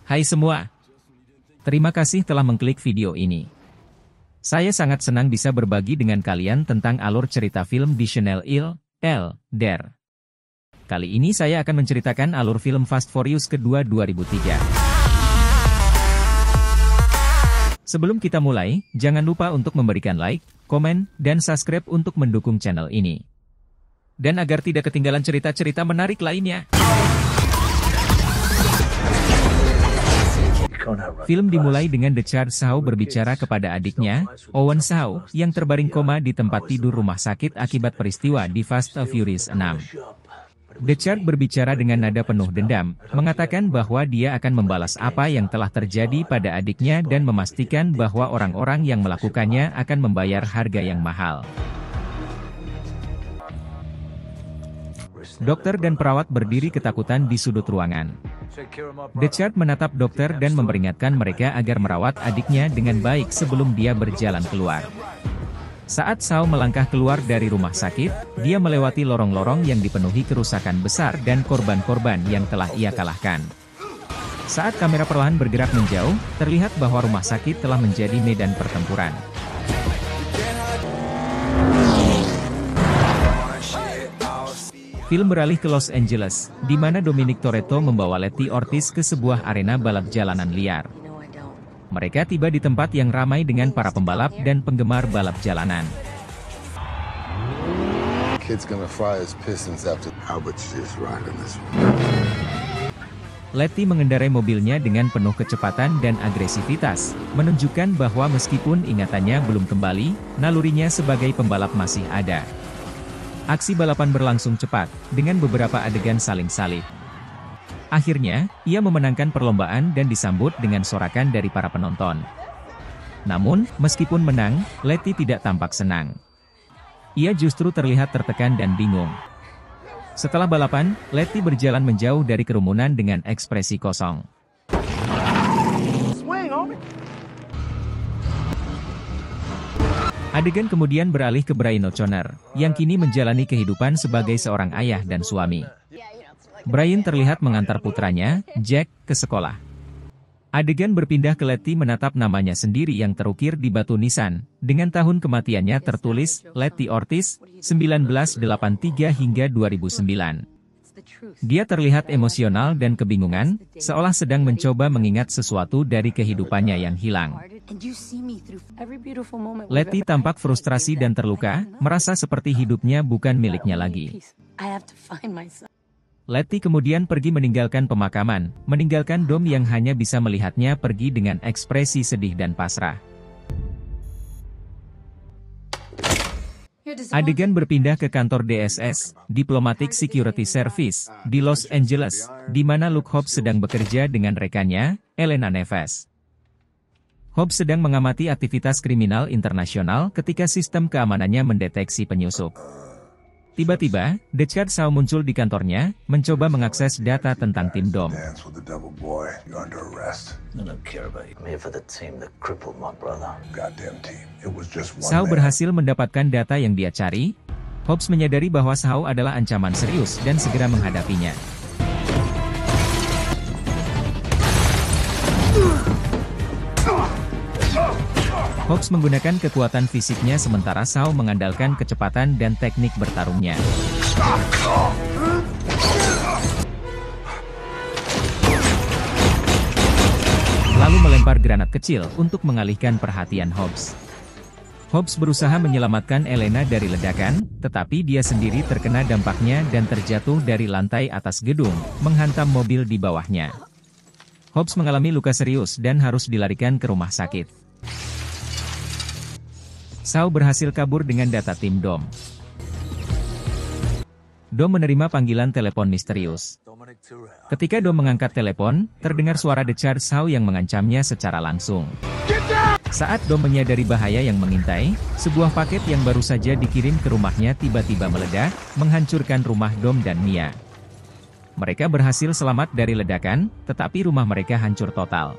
Hai semua. Terima kasih telah mengklik video ini. Saya sangat senang bisa berbagi dengan kalian tentang alur cerita film di channel Il.L.Der. Kali ini saya akan menceritakan alur film Fast Furious kedua 2003. Sebelum kita mulai, jangan lupa untuk memberikan like, komen, dan subscribe untuk mendukung channel ini. Dan agar tidak ketinggalan cerita-cerita menarik lainnya. Film dimulai dengan Deckard Shaw berbicara kepada adiknya, Owen Shaw, yang terbaring koma di tempat tidur rumah sakit akibat peristiwa di Fast and Furious 6. Deckard berbicara dengan nada penuh dendam, mengatakan bahwa dia akan membalas apa yang telah terjadi pada adiknya dan memastikan bahwa orang-orang yang melakukannya akan membayar harga yang mahal. Dokter dan perawat berdiri ketakutan di sudut ruangan. Deckard menatap dokter dan memperingatkan mereka agar merawat adiknya dengan baik sebelum dia berjalan keluar. Saat Shaw melangkah keluar dari rumah sakit, dia melewati lorong-lorong yang dipenuhi kerusakan besar dan korban-korban yang telah ia kalahkan. Saat kamera perlahan bergerak menjauh, terlihat bahwa rumah sakit telah menjadi medan pertempuran. Film beralih ke Los Angeles, di mana Dominic Toretto membawa Letty Ortiz ke sebuah arena balap jalanan liar. Mereka tiba di tempat yang ramai dengan para pembalap dan penggemar balap jalanan. Letty mengendarai mobilnya dengan penuh kecepatan dan agresivitas, menunjukkan bahwa meskipun ingatannya belum kembali, nalurinya sebagai pembalap masih ada. Aksi balapan berlangsung cepat, dengan beberapa adegan saling salib. Akhirnya, ia memenangkan perlombaan dan disambut dengan sorakan dari para penonton. Namun, meskipun menang, Letty tidak tampak senang. Ia justru terlihat tertekan dan bingung. Setelah balapan, Letty berjalan menjauh dari kerumunan dengan ekspresi kosong. Adegan kemudian beralih ke Brian O'Connor, yang kini menjalani kehidupan sebagai seorang ayah dan suami. Brian terlihat mengantar putranya, Jack, ke sekolah. Adegan berpindah ke Letty menatap namanya sendiri yang terukir di batu nisan, dengan tahun kematiannya tertulis, Letty Ortiz, 1983 hingga 2009. Dia terlihat emosional dan kebingungan, seolah sedang mencoba mengingat sesuatu dari kehidupannya yang hilang. Letty tampak frustrasi dan terluka, merasa seperti hidupnya bukan miliknya lagi. Letty kemudian pergi meninggalkan pemakaman, meninggalkan Dom yang hanya bisa melihatnya pergi dengan ekspresi sedih dan pasrah. Adegan berpindah ke kantor DSS, Diplomatic Security Service, di Los Angeles, di mana Luke Hobbs sedang bekerja dengan rekannya, Elena Neves. Hobbs sedang mengamati aktivitas kriminal internasional ketika sistem keamanannya mendeteksi penyusup. Tiba-tiba, Deckard Shaw muncul di kantornya, mencoba mengakses data tentang tim Dom. Shaw berhasil mendapatkan data yang dia cari. Hobbs menyadari bahwa Shaw adalah ancaman serius dan segera menghadapinya. Hobbs menggunakan kekuatan fisiknya sementara Shaw mengandalkan kecepatan dan teknik bertarungnya. Lalu melempar granat kecil untuk mengalihkan perhatian Hobbs. Hobbs berusaha menyelamatkan Elena dari ledakan, tetapi dia sendiri terkena dampaknya dan terjatuh dari lantai atas gedung, menghantam mobil di bawahnya. Hobbs mengalami luka serius dan harus dilarikan ke rumah sakit. Shaw berhasil kabur dengan data tim Dom. Dom menerima panggilan telepon misterius. Ketika Dom mengangkat telepon, terdengar suara Deckard Shaw yang mengancamnya secara langsung. Saat Dom menyadari bahaya yang mengintai, sebuah paket yang baru saja dikirim ke rumahnya tiba-tiba meledak, menghancurkan rumah Dom dan Mia. Mereka berhasil selamat dari ledakan, tetapi rumah mereka hancur total.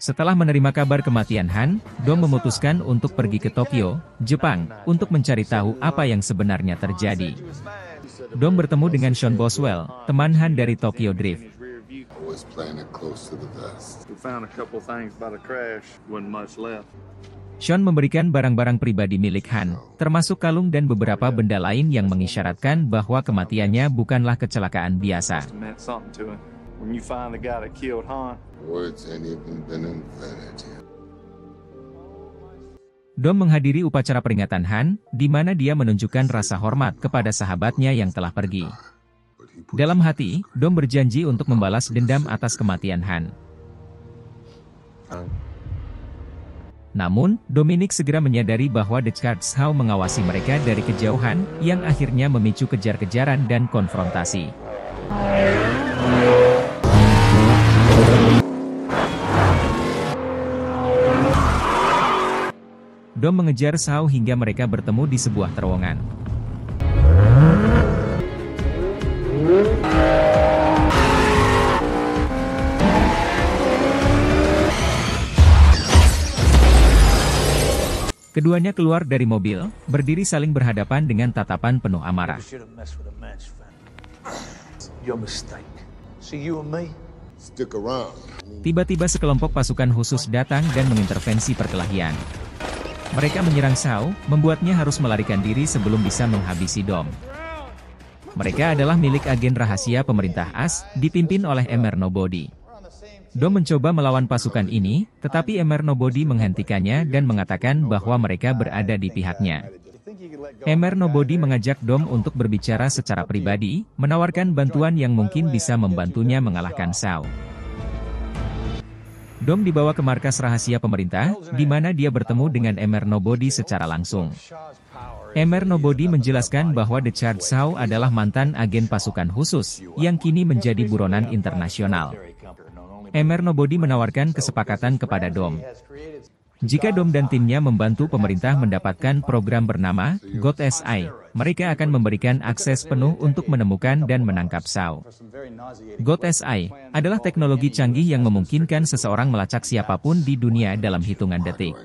Setelah menerima kabar kematian Han, Dom memutuskan untuk pergi ke Tokyo, Jepang, untuk mencari tahu apa yang sebenarnya terjadi. Dom bertemu dengan Sean Boswell, teman Han dari Tokyo Drift. was playing it close to the vest. We found a couple things by the crash, wasn't much left. Sean memberikan barang-barang pribadi milik Han, termasuk kalung dan beberapa benda lain yang mengisyaratkan bahwa kematiannya bukanlah kecelakaan biasa. It meant something to him. When you find the guy that killed Han, Words ain't even been invented yet. Dom menghadiri upacara peringatan Han, di mana dia menunjukkan rasa hormat kepada sahabatnya yang telah pergi. Dalam hati, Dom berjanji untuk membalas dendam atas kematian Han. Namun, Dominic segera menyadari bahwa The Charged House mengawasi mereka dari kejauhan, yang akhirnya memicu kejar-kejaran dan konfrontasi. Dom mengejar Shaw hingga mereka bertemu di sebuah terowongan. Keduanya keluar dari mobil, berdiri saling berhadapan dengan tatapan penuh amarah. Stick around. Tiba-tiba sekelompok pasukan khusus datang dan mengintervensi perkelahian. Mereka menyerang Shaw, membuatnya harus melarikan diri sebelum bisa menghabisi Dom. Mereka adalah milik agen rahasia pemerintah AS, dipimpin oleh Emer Nobody. Dom mencoba melawan pasukan ini, tetapi Emer Nobody menghentikannya dan mengatakan bahwa mereka berada di pihaknya. Emer Nobody mengajak Dom untuk berbicara secara pribadi, menawarkan bantuan yang mungkin bisa membantunya mengalahkan Shaw. Dom dibawa ke markas rahasia pemerintah, di mana dia bertemu dengan Emer Nobody secara langsung. Emer Nobody menjelaskan bahwa The Charged House adalah mantan agen pasukan khusus, yang kini menjadi buronan internasional. Emer Nobody menawarkan kesepakatan kepada Dom. Jika Dom dan timnya membantu pemerintah mendapatkan program bernama God SI, mereka akan memberikan akses penuh untuk menemukan dan menangkap Shaw. God SI adalah teknologi canggih yang memungkinkan seseorang melacak siapapun di dunia dalam hitungan detik.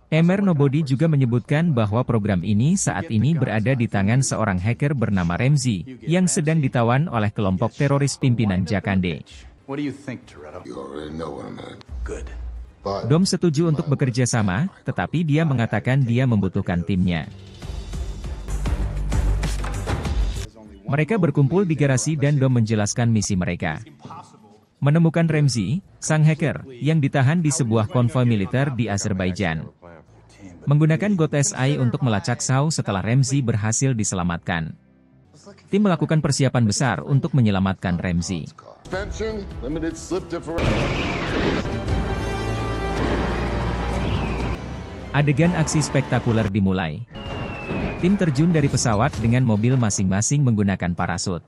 Emer Nobody juga menyebutkan bahwa program ini saat ini berada di tangan seorang hacker bernama Ramsey, yang sedang ditawan oleh kelompok teroris pimpinan Jakande. what do you think, Toretto? You already know what I'm at. Good. But Dom setuju untuk bekerja sama, tetapi dia mengatakan dia membutuhkan timnya. Mereka berkumpul di garasi dan Dom menjelaskan misi mereka. Menemukan Ramsey, sang hacker, yang ditahan di sebuah konvoi militer di Azerbaijan. Menggunakan God SI untuk melacak Shaw setelah Ramsey berhasil diselamatkan. Tim melakukan persiapan besar untuk menyelamatkan Ramsey. suspension, limited slip differential. Adegan aksi spektakuler dimulai. Tim terjun dari pesawat dengan mobil masing-masing menggunakan parasut.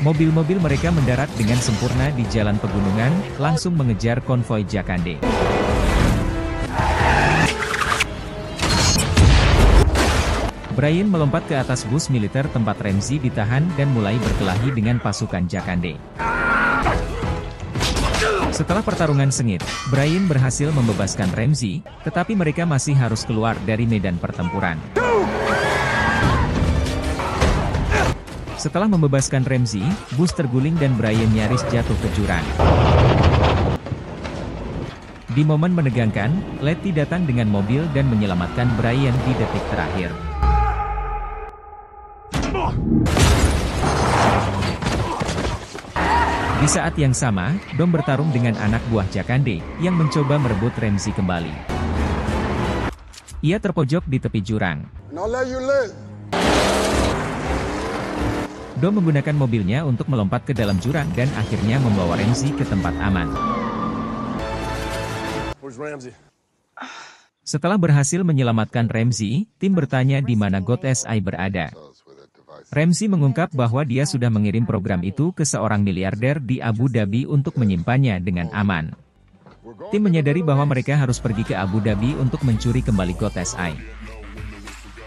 Mobil-mobil mereka mendarat dengan sempurna di jalan pegunungan, langsung mengejar konvoi Jakande. Brian melompat ke atas bus militer tempat Ramsey ditahan dan mulai berkelahi dengan pasukan Jakande. Setelah pertarungan sengit, Brian berhasil membebaskan Ramsey, tetapi mereka masih harus keluar dari medan pertempuran. Setelah membebaskan Ramsey, bus terguling dan Brian nyaris jatuh ke jurang. Di momen menegangkan, Letty datang dengan mobil dan menyelamatkan Brian di detik terakhir. Di saat yang sama, Dom bertarung dengan anak buah Jakande, yang mencoba merebut Ramsey kembali. Ia terpojok di tepi jurang. And I'll let you live. Dom menggunakan mobilnya untuk melompat ke dalam jurang dan akhirnya membawa Ramsey ke tempat aman. Where's Ramsey? Setelah berhasil menyelamatkan Ramsey, tim bertanya di mana God SI berada. Ramsey mengungkap bahwa dia sudah mengirim program itu ke seorang miliarder di Abu Dhabi untuk menyimpannya dengan aman. Tim menyadari bahwa mereka harus pergi ke Abu Dhabi untuk mencuri kembali God SI.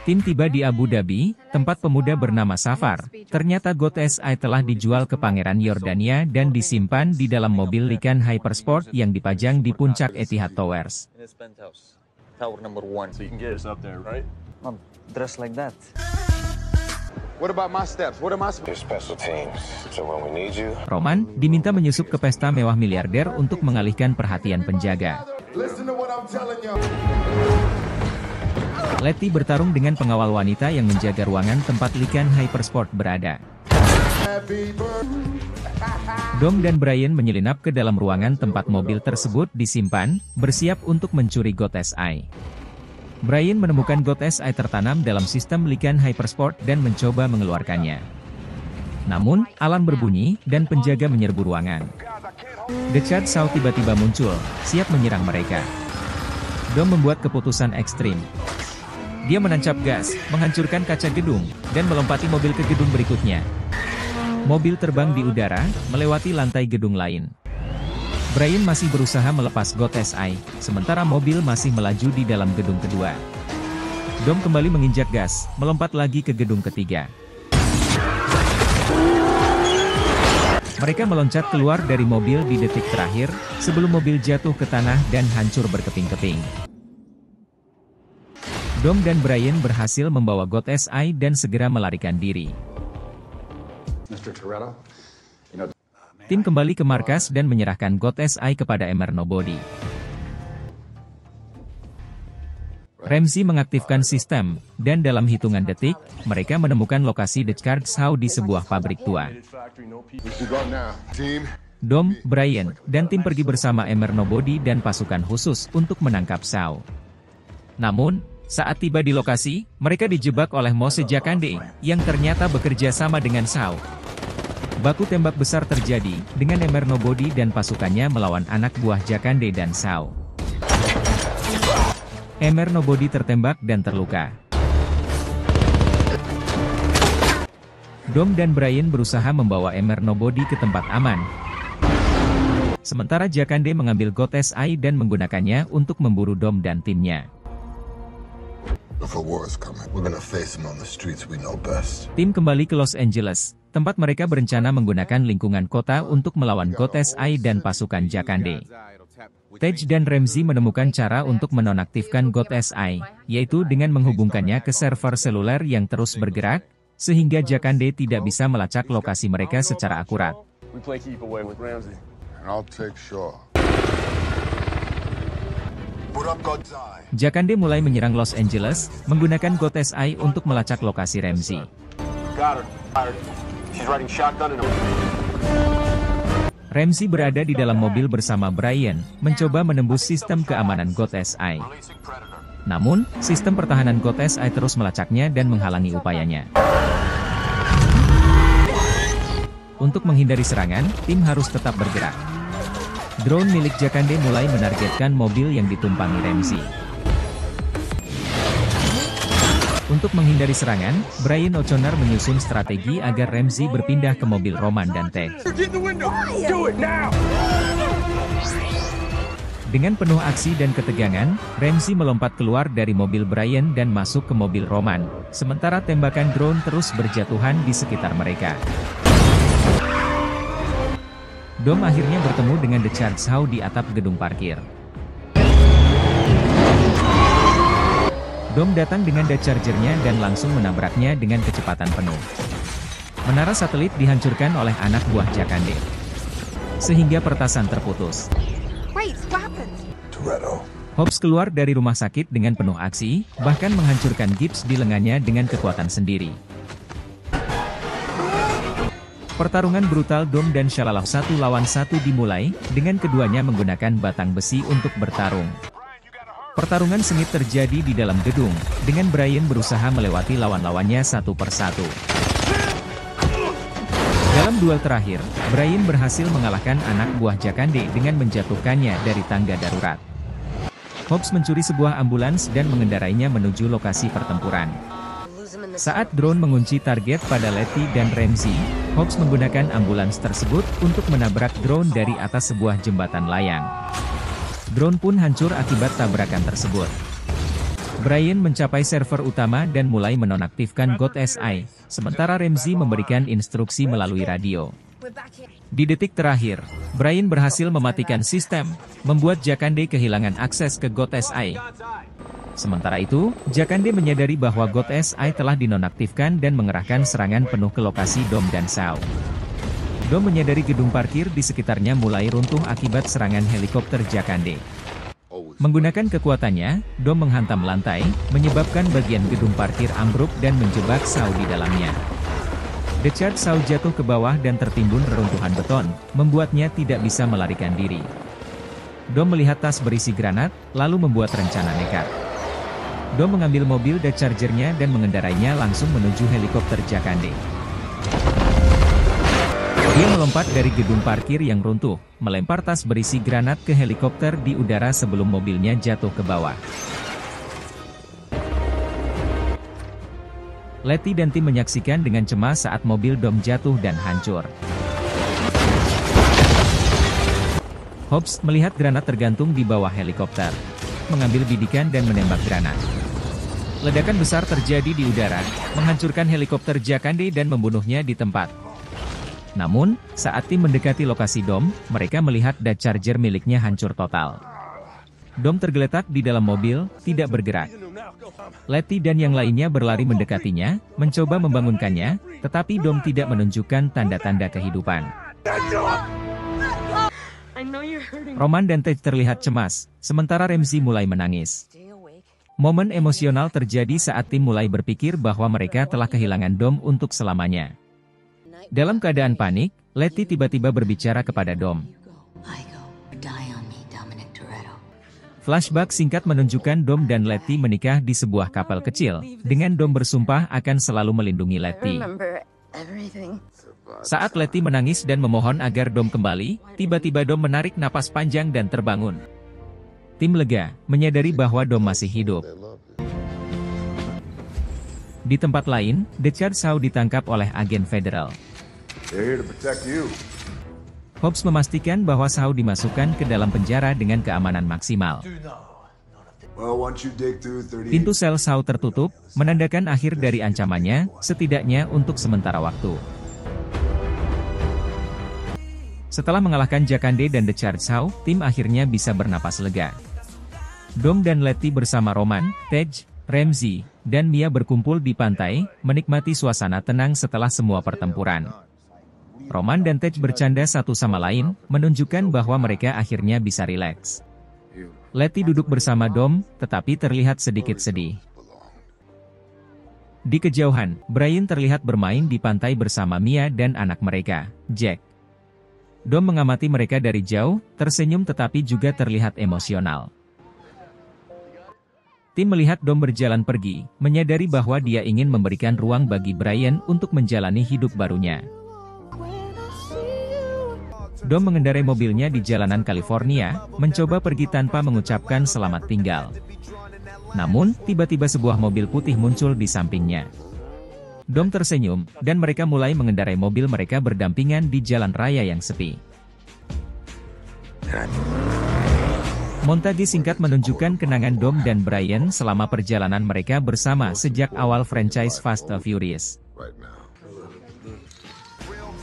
Tim tiba di Abu Dhabi, tempat pemuda bernama Safar. Ternyata God SI telah dijual ke Pangeran Yordania dan disimpan di dalam mobil Lykan Hypersport yang dipajang di puncak Etihad Towers. In his penthouse. Tower number 1. So you can get us up there, right? I'm dressed like that. What about my steps? What am I supposed? Your special teams. So when we need you, Roman diminta menyusup ke pesta mewah miliarder untuk mengalihkan perhatian penjaga. Listen to what I'm telling you. Letty bertarung dengan pengawal wanita yang menjaga ruangan tempat Lycan Hypersport berada. Happy birthday. Dom dan Brian menyelinap ke dalam ruangan tempat mobil tersebut disimpan, bersiap untuk mencuri God SI. Brian menemukan God SI tertanam dalam sistem Lycan Hypersport dan mencoba mengeluarkannya. Namun, alarm berbunyi dan penjaga menyerbu ruangan. Dechard Shaw tiba-tiba muncul, siap menyerang mereka. Dom membuat keputusan ekstrim. Dia menancap gas, menghancurkan kaca gedung, dan melompati mobil ke gedung berikutnya. Mobil terbang di udara, melewati lantai gedung lain. Brian masih berusaha melepas God SI, sementara mobil masih melaju di dalam gedung kedua. Dom kembali menginjak gas, melompat lagi ke gedung ketiga. Mereka meloncat keluar dari mobil di detik terakhir, sebelum mobil jatuh ke tanah dan hancur berkeping-keping. Dom dan Brian berhasil membawa God SI dan segera melarikan diri. Mr. Toretto, Tim kembali ke markas dan menyerahkan God SI kepada Emer Nobody. Ramsey mengaktifkan sistem, dan dalam hitungan detik, mereka menemukan lokasi Dechard Shaw di sebuah pabrik tua. We should go now. Team. Dom, Brian, dan tim pergi bersama Emer Nobody dan pasukan khusus untuk menangkap Shaw. Namun, saat tiba di lokasi, mereka dijebak oleh Mose Jakande, yang ternyata bekerja sama dengan Shaw. Baku tembak besar terjadi, dengan Emer Nobody dan pasukannya melawan anak buah Jakande dan Shaw. Emer Nobody tertembak dan terluka. Dom dan Brian berusaha membawa Emer Nobody ke tempat aman. Sementara Jakande mengambil God SI dan menggunakannya untuk memburu Dom dan timnya. If a war is coming, we're gonna face him on the streets we know best. Tim kembali ke Los Angeles, tempat mereka berencana menggunakan lingkungan kota untuk melawan God SI dan pasukan Jakande. Tej dan Ramsey menemukan cara untuk menonaktifkan God SI, yaitu dengan menghubungkannya ke server seluler yang terus bergerak, sehingga Jakande tidak bisa melacak lokasi mereka secara akurat. We play keep away with Ramsey. And I'll take Shaw. Put up God's eye. Jakande mulai menyerang Los Angeles, menggunakan God SI untuk melacak lokasi Ramsey. got her. Fired. She's riding shotgun in a... Ramsey berada di dalam mobil bersama Brian, mencoba menembus sistem keamanan God SI. Namun, sistem pertahanan God SI terus melacaknya dan menghalangi upayanya. Untuk menghindari serangan, tim harus tetap bergerak. Drone milik Jakande mulai menargetkan mobil yang ditumpangi Ramsey. Untuk menghindari serangan, Brian O'Connor menyusun strategi agar Ramsey berpindah ke mobil Roman dan Tej. Dengan penuh aksi dan ketegangan, Ramsey melompat keluar dari mobil Brian dan masuk ke mobil Roman, sementara tembakan drone terus berjatuhan di sekitar mereka. Dom akhirnya bertemu dengan Dechard Shaw di atap gedung parkir. Dom datang dengan Charger-nya dan langsung menabraknya dengan kecepatan penuh. Menara satelit dihancurkan oleh anak buah Jakande, sehingga pertasan terputus. Hobbs keluar dari rumah sakit dengan penuh aksi, bahkan menghancurkan gips di lengannya dengan kekuatan sendiri. Pertarungan brutal Dom dan Shalalah 1 lawan 1 dimulai, dengan keduanya menggunakan batang besi untuk bertarung. Pertarungan sengit terjadi di dalam gedung, dengan Brian berusaha melewati lawan-lawannya satu persatu. Dalam duel terakhir, Brian berhasil mengalahkan anak buah Jakande dengan menjatuhkannya dari tangga darurat. Hobbs mencuri sebuah ambulans dan mengendarainya menuju lokasi pertempuran. Saat drone mengunci target pada Letty dan Ramsey, Hobbs menggunakan ambulans tersebut untuk menabrak drone dari atas sebuah jembatan layang. Drone pun hancur akibat tabrakan tersebut. Brian mencapai server utama dan mulai menonaktifkan God SI, sementara Ramsey memberikan instruksi melalui radio. Di detik terakhir, Brian berhasil mematikan sistem, membuat Jakande kehilangan akses ke God SI. Sementara itu, Jakande menyadari bahwa God SI telah dinonaktifkan dan mengerahkan serangan penuh ke lokasi Dom dan Shaw. Dom menyadari gedung parkir di sekitarnya mulai runtuh akibat serangan helikopter Jakande. Menggunakan kekuatannya, Dom menghantam lantai, menyebabkan bagian gedung parkir ambruk dan menjebak Shaw di dalamnya. Deckard Shaw jatuh ke bawah dan tertimbun reruntuhan beton, membuatnya tidak bisa melarikan diri. Dom melihat tas berisi granat, lalu membuat rencana nekat. Dom mengambil mobil The Charger-nya dan mengendarainya langsung menuju helikopter Jakande. Dia melompat dari gedung parkir yang runtuh, melempar tas berisi granat ke helikopter di udara sebelum mobilnya jatuh ke bawah. Letty dan tim menyaksikan dengan cemas saat mobil Dom jatuh dan hancur. Hobbs melihat granat tergantung di bawah helikopter, mengambil bidikan dan menembak granat. Ledakan besar terjadi di udara, menghancurkan helikopter Jakande dan membunuhnya di tempat. Namun, saat tim mendekati lokasi Dom, mereka melihat The Charger miliknya hancur total. Dom tergeletak di dalam mobil, tidak bergerak. Letty dan yang lainnya berlari mendekatinya, mencoba membangunkannya, tetapi Dom tidak menunjukkan tanda-tanda kehidupan. Roman dan Tej terlihat cemas, sementara Ramsey mulai menangis. Momen emosional terjadi saat tim mulai berpikir bahwa mereka telah kehilangan Dom untuk selamanya. Dalam keadaan panik, Letty tiba-tiba berbicara kepada Dom. Flashback singkat menunjukkan Dom dan Letty menikah di sebuah kapal kecil, dengan Dom bersumpah akan selalu melindungi Letty. Saat Letty menangis dan memohon agar Dom kembali, tiba-tiba Dom menarik napas panjang dan terbangun. Tim lega, menyadari bahwa Dom masih hidup. Di tempat lain, Deckard Shaw ditangkap oleh agen federal. Hobbs memastikan bahwa Shaw dimasukkan ke dalam penjara dengan keamanan maksimal. Pintu sel Shaw tertutup, menandakan akhir dari ancamannya, setidaknya untuk sementara waktu. Setelah mengalahkan Jakande dan Deckard Shaw, tim akhirnya bisa bernapas lega. Dom dan Letty bersama Roman, Tej, Ramsey, dan Mia berkumpul di pantai, menikmati suasana tenang setelah semua pertempuran. Roman dan Tej bercanda satu sama lain, menunjukkan bahwa mereka akhirnya bisa rileks. Letty duduk bersama Dom, tetapi terlihat sedikit sedih. Di kejauhan, Brian terlihat bermain di pantai bersama Mia dan anak mereka, Jack. Dom mengamati mereka dari jauh, tersenyum tetapi juga terlihat emosional. Tim melihat Dom berjalan pergi, menyadari bahwa dia ingin memberikan ruang bagi Brian untuk menjalani hidup barunya. Dom mengendarai mobilnya di jalanan California, mencoba pergi tanpa mengucapkan selamat tinggal. Namun, tiba-tiba sebuah mobil putih muncul di sampingnya. Dom tersenyum, dan mereka mulai mengendarai mobil mereka berdampingan di jalan raya yang sepi. Montage singkat menunjukkan kenangan Dom dan Brian selama perjalanan mereka bersama sejak awal franchise Fast and Furious.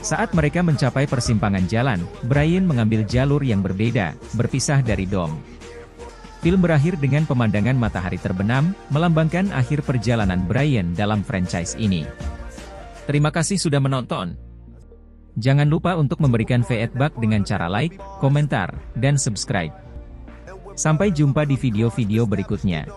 Saat mereka mencapai persimpangan jalan, Brian mengambil jalur yang berbeda, berpisah dari Dom. Film berakhir dengan pemandangan matahari terbenam, melambangkan akhir perjalanan Brian dalam franchise ini. Terima kasih sudah menonton. Jangan lupa untuk memberikan feedback dengan cara like, komentar, dan subscribe. Sampai jumpa di video-video berikutnya.